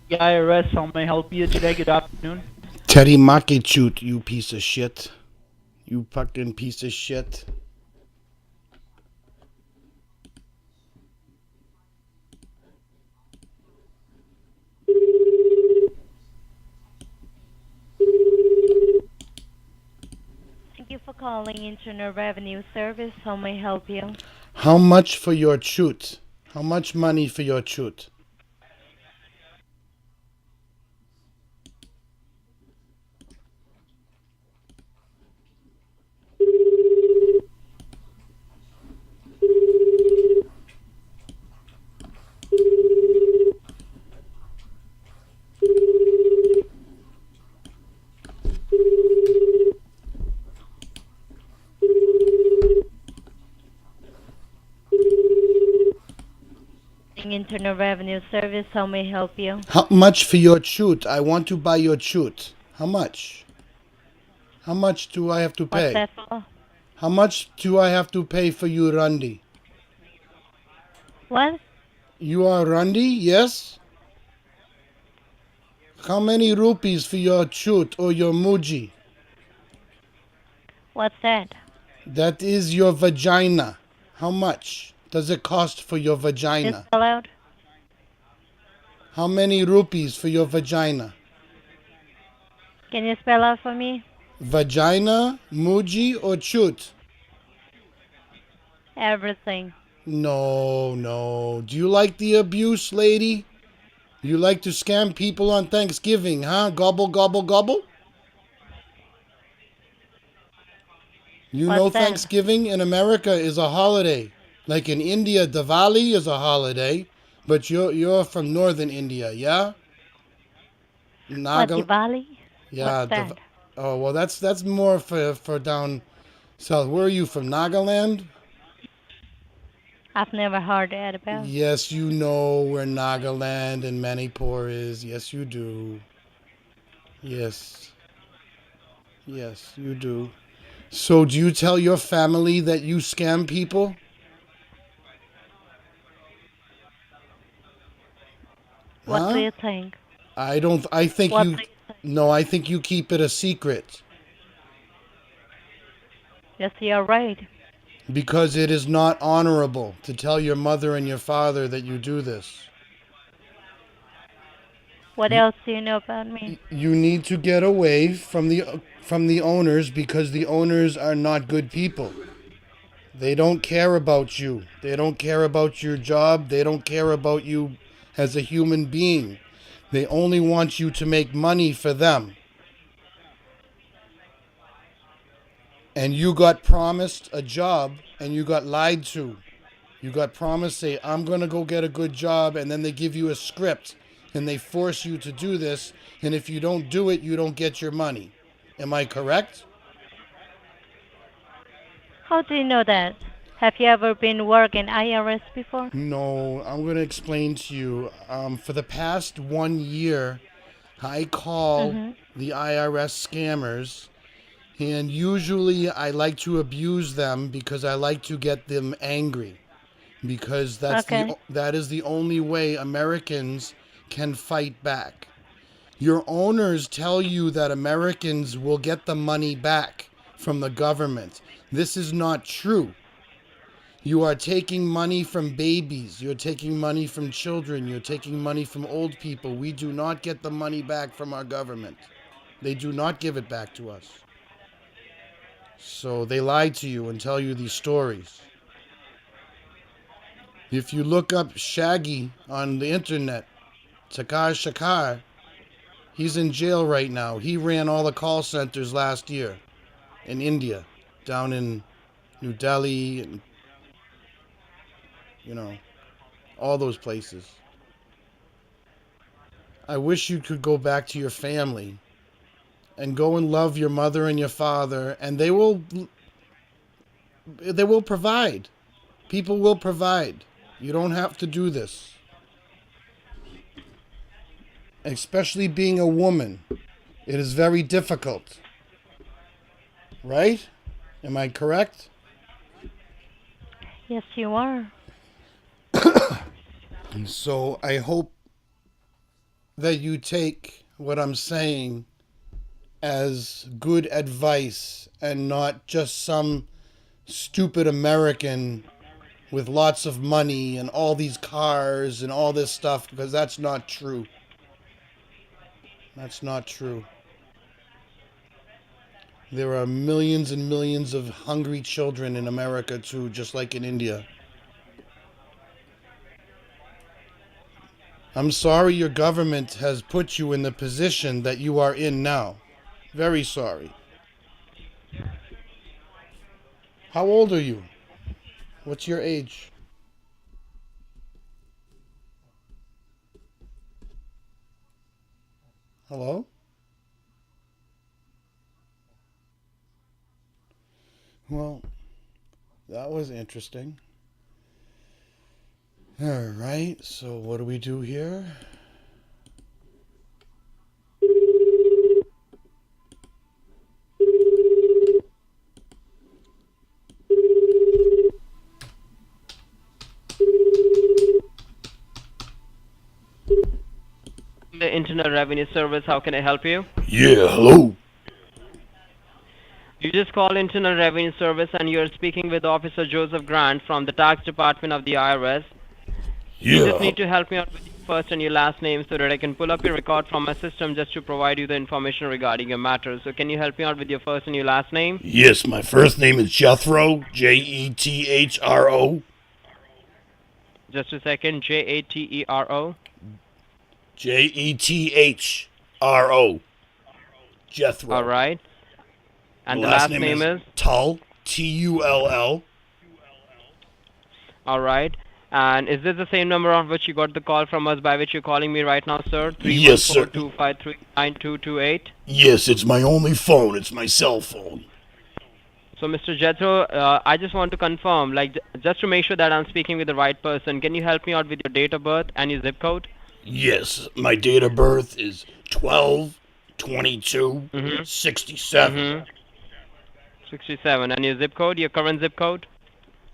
The IRS, how may I help you today? Good afternoon. Teddy Makechut, you piece of shit. You fucking piece of shit. Thank you for calling Internal Revenue Service. How may I help you? How much for your chut? How much money for your chut? Internal Revenue Service. How may I help you? How much for your chut? I want to buy your chut. How much? How much do I have to What's pay? that for? How much do I have to pay for you, Randi? What? You are Randi, yes? How many rupees for your chut or your muji? What's that? That is your vagina. How much does it cost for your Can you vagina? spell out? How many rupees for your vagina? Can you spell out for me? Vagina, muji, or chut? Everything. No, no. Do you like the abuse, lady? You like to scam people on Thanksgiving, huh? Gobble, gobble, gobble? You What's know that? Thanksgiving in America is a holiday. Like in India, Diwali is a holiday, but you're from northern India, yeah? What, Naga, Diwali? What's yeah. that? Oh well, that's more for down south. Where are you from? Nagaland? I've never heard that about. Yes, you know where Nagaland and Manipur is. Yes, you do. Yes, yes, you do. So, do you tell your family that you scam people? What do Huh? you think? I don't. I think What you. do you think? No, I think you keep it a secret Yes, you're right. because it is not honorable to tell your mother and your father that you do this. What You, else do you know about me? you need to get away from the owners because the owners are not good people. They don't care about you. They don't care about your job. They don't care about you as a human being. They only want you to make money for them. And you got promised a job and you got lied to. You got promised, say, I'm going to go get a good job. And then they give you a script and they force you to do this. And if you don't do it, you don't get your money. Am I correct? How do you know that? Have you ever been working IRS before? No, I'm going to explain to you. For the past 1 year, I call Mm-hmm. the IRS scammers, and usually I like to abuse them because I like to get them angry because Okay. that is the only way Americans can fight back. Your owners tell you that Americans will get the money back from the government. This is not true. You are taking money from babies. You're taking money from children. You're taking money from old people. We do not get the money back from our government. They do not give it back to us. So they lie to you and tell you these stories. If you look up Shaggy on the internet, Takar Shakar, he's in jail right now. He ran all the call centers last year in India, down in New Delhi and, you know, all those places. I wish you could go back to your family and go and love your mother and your father, and they will provide. People will provide. You don't have to do this. Especially being a woman. It is very difficult. Right? Am I correct? Yes, you are. And so I hope that you take what I'm saying as good advice and not just some stupid American with lots of money and all these cars and all this stuff, because that's not true. That's not true. There are millions and millions of hungry children in America too, just like in India. I'm sorry your government has put you in the position that you are in now. Very sorry. How old are you? What's your age? Hello? Well, that was interesting. All right, so what do we do here? The Internal Revenue Service, how can I help you? Yeah, hello? You just call Internal Revenue Service and you're speaking with Officer Joseph Grant from the Tax Department of the IRS. You just need to help me out with your first and your last name so that I can pull up your record from my system just to provide you the information regarding your matter. So can you help me out with your first and your last name? Yes, my first name is Jethro, Jethro. Just a second, Jatero. Jethro. Jethro. All right. And the the last name is? Tull, Tull. All right. And is this the same number on which you got the call from us by which you're calling me right now, sir? Yes, sir. 314-253-9228. Yes, it's my only phone. It's my cell phone. So, Mr. Jethro, I just want to confirm, just to make sure that I'm speaking with the right person, can you help me out with your date of birth and your zip code? Yes, my date of birth is 12/22/67. 67. And your zip code, your current zip code?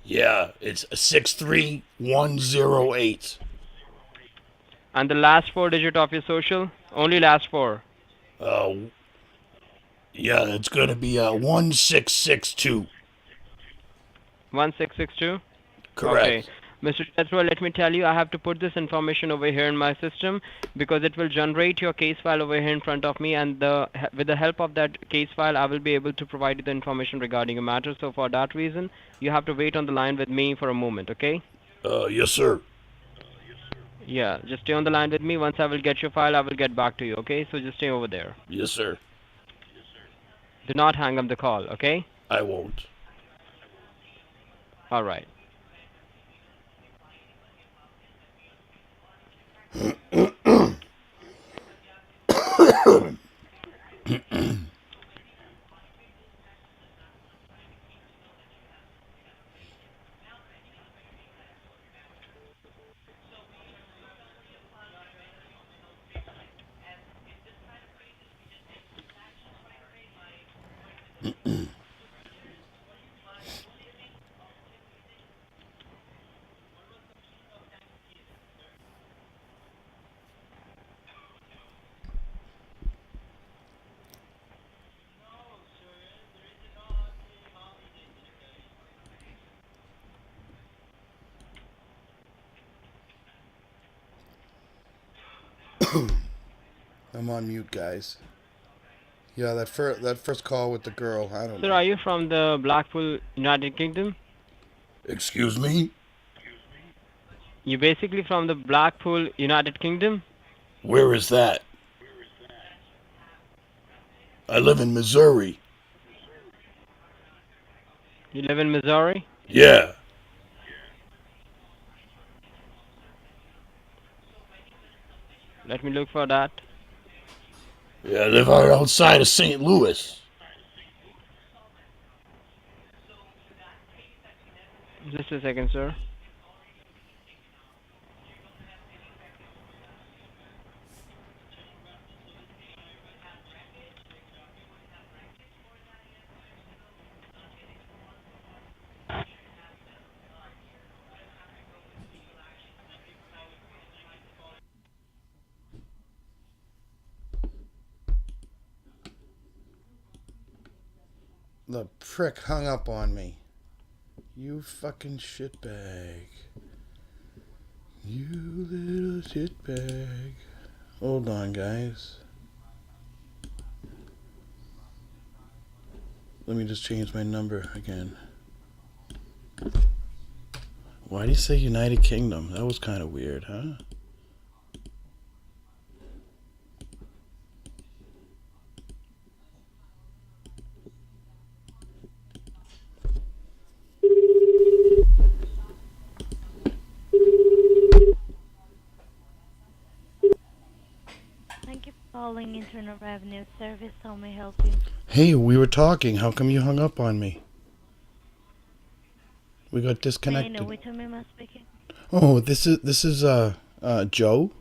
Yeah, it's 63108. And the last four digit of your social? Only last four. Yeah, it's going to be 1662. 1662? Correct. Okay. Mr. Jethro, let me tell you, I have to put this information over here in my system because it will generate your case file over here in front of me, and with the help of that case file, I will be able to provide you the information regarding your matter. So for that reason, you have to wait on the line with me for a moment, okay? Yes, sir. Yeah, just stay on the line with me. Once I will get your file, I will get back to you, okay? So just stay over there. Yes, sir. Do not hang up the call, okay? I won't. All right. I'm on mute, guys. Yeah, that first call with the girl, I don't Sir, know. are you from the Blackpool, United Kingdom? Excuse me? You're basically from the Blackpool, United Kingdom? Where is that? I live in Missouri. You live in Missouri? Yeah. Let me look for that. Yeah, I live right outside of St. Louis. Just a second, sir. The prick hung up on me. You fucking shitbag. You little shitbag. Hold on, guys. Let me just change my number again. Why do you say United Kingdom? That was kind of weird, huh? Thank you for calling Internal Revenue Service. How may I help you? Hey, we were talking. How come you hung up on me? We got May I disconnected. know which one am I speaking? Oh, this is Joe.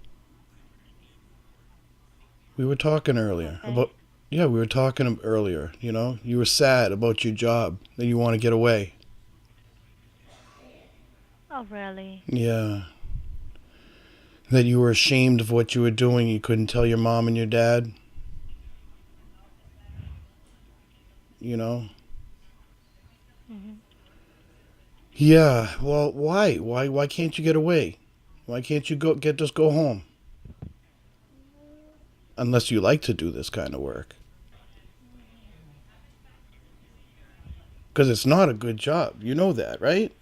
We were talking earlier Okay. about. Yeah, we were talking earlier. You know, you were sad about your job and you want to get away. Oh, really? Yeah. That you were ashamed of what you were doing. You couldn't tell your mom and your dad. You know. Mhm. Yeah. Well, why? Why can't you get away? Why can't you just go home? Unless you like to do this kind of work. Because it's not a good job. You know that, right?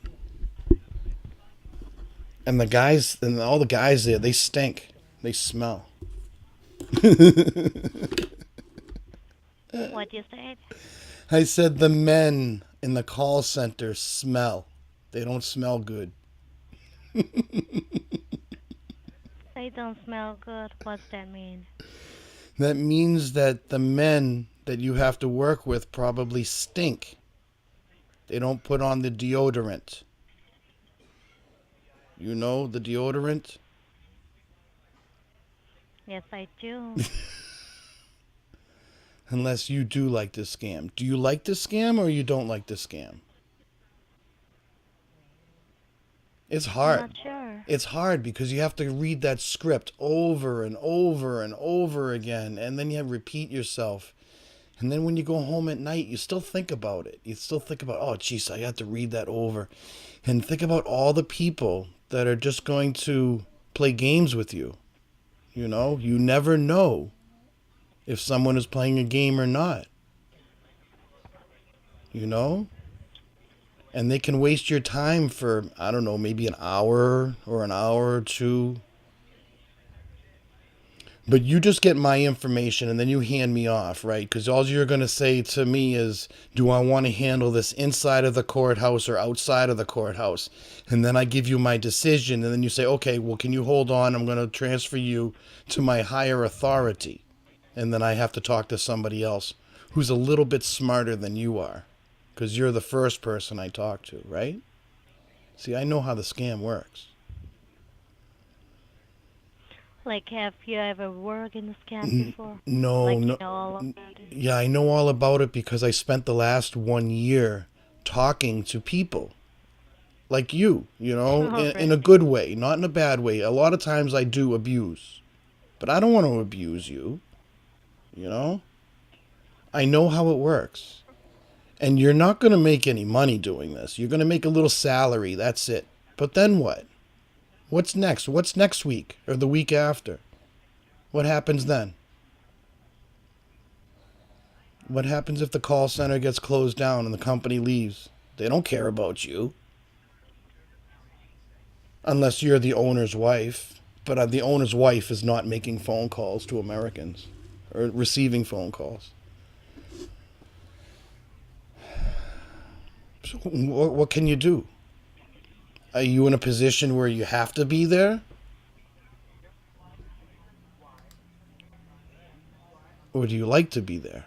And the guys, and all the guys there, they stink. They smell. What you said? I said the men in the call center smell. They don't smell good. They don't smell good. What's that mean? That means that the men that you have to work with probably stink. They don't put on the deodorant. You know the deodorant? Yes, I do. Unless you do like this scam. Do you like this scam or you don't like this scam? It's I'm hard. not sure. It's hard because you have to read that script over and over and over again, and then you have to repeat yourself. And then when you go home at night, you still think about it. You still think about, oh, geez, I have to read that over. And think about all the people that are just going to play games with you. You know, you never know if someone is playing a game or not. You know? And they can waste your time for, I don't know, maybe an hour or two. But you just get my information and then you hand me off, right? Because all you're going to say to me is, do I want to handle this inside of the courthouse or outside of the courthouse? And then I give you my decision. And then you say, okay, well, can you hold on? I'm going to transfer you to my higher authority. And then I have to talk to somebody else who's a little bit smarter than you are. Because you're the first person I talk to, right? See, I know how the scam works. Like, have you ever worked in a scam before? No, Like, you no. know all about it? Yeah, I know all about it because I spent the last 1 year talking to people like you know, Oh, in a really? good way, not in a bad way. A lot of times I do abuse, but I don't want to abuse you, you know? I know how it works. And you're not going to make any money doing this. You're going to make a little salary, that's it. But then what? What's next? What's next week or the week after? What happens then? What happens if the call center gets closed down and the company leaves? They don't care about you. Unless you're the owner's wife. But the owner's wife is not making phone calls to Americans or receiving phone calls. So what can you do? Are you in a position where you have to be there? Or do you like to be there?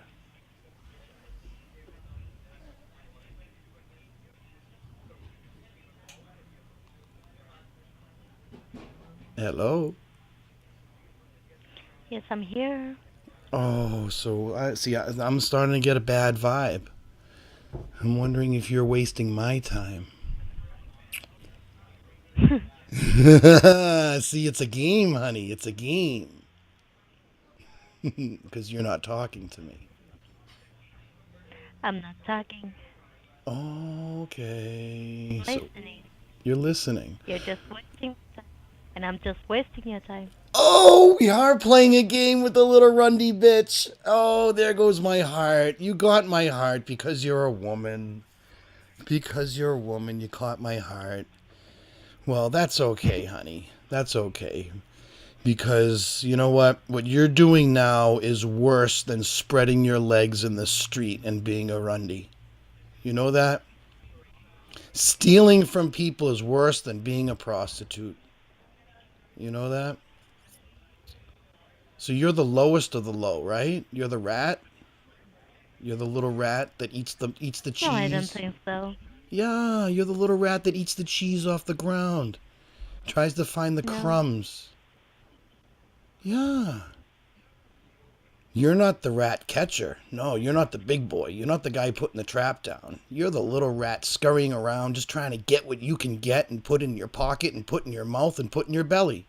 Hello? Yes, I'm here. Oh, so I'm starting to get a bad vibe. I'm wondering if you're wasting my time. See, it's a game, honey. It's a game. Because you're not talking to me. I'm not talking. Okay. So Listening. you're listening. You're just wasting time. And I'm just wasting your time. Oh, we are playing a game with the little rundy bitch. Oh, there goes my heart. You got my heart because you're a woman. Because you're a woman, you caught my heart. Well, that's okay, honey. That's okay. Because you know what? What you're doing now is worse than spreading your legs in the street and being a rundy. You know that? Stealing from people is worse than being a prostitute. You know that? So you're the lowest of the low, right? You're the rat? You're the little rat that eats the No, I don't cheese. think so. Yeah, you're the little rat that eats the cheese off the ground. Tries to find the No. crumbs. Yeah. You're not the rat catcher. No, you're not the big boy. You're not the guy putting the trap down. You're the little rat scurrying around just trying to get what you can get and put in your pocket and put in your mouth and put in your belly.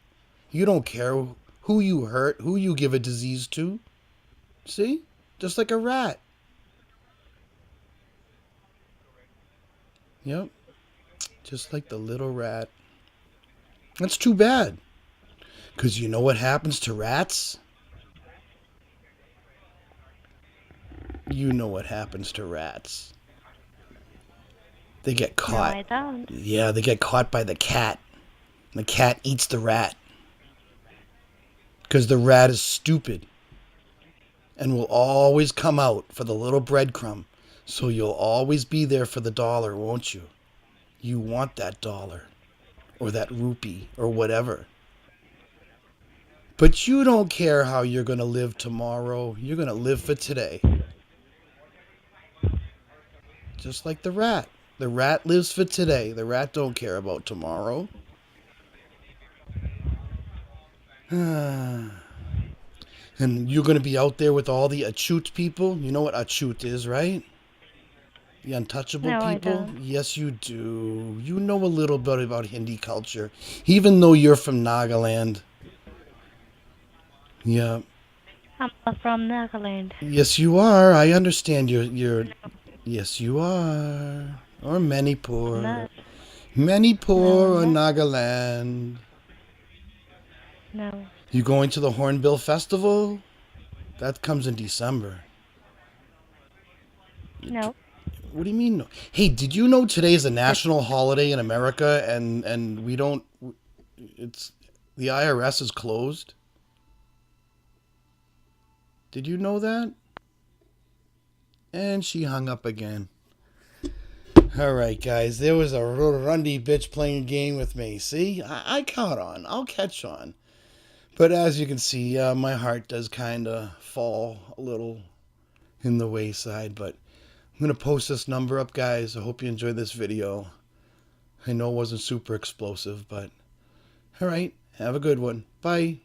You don't care who you hurt, who you give a disease to. See? Just like a rat. Yep. Just like the little rat. That's too bad. Because you know what happens to rats? You know what happens to rats. They get No, caught. I don't. Yeah, they get caught by the cat. The cat eats the rat. Because the rat is stupid. And will always come out for the little breadcrumb. So you'll always be there for the dollar, won't you? You want that dollar. Or that rupee. Or whatever. But you don't care how you're going to live tomorrow. You're going to live for today. Just like the rat. The rat lives for today. The rat don't care about tomorrow. And you're going to be out there with all the achute people. You know what achute is, right? The untouchable No, I people? don't. Yes, you do. You know a little bit about Hindi culture. Even though you're from Nagaland. Yeah. I'm not from Nagaland. Yes, you are. I understand you're... Yes, you are. Or I'm Manipur. not. No, Manipur I'm or not. Nagaland. No. You going to the Hornbill Festival? That comes in December. No. What do you mean? No? Hey, did you know today is a national holiday in America and we don't... It's... The IRS is closed? Did you know that? And she hung up again. Alright, guys. There was a rundy bitch playing a game with me. See? I caught on. I'll catch on. But as you can see, my heart does kind of fall a little in the wayside. But I'm going to post this number up, guys. I hope you enjoyed this video. I know it wasn't super explosive, but alright. Have a good one. Bye.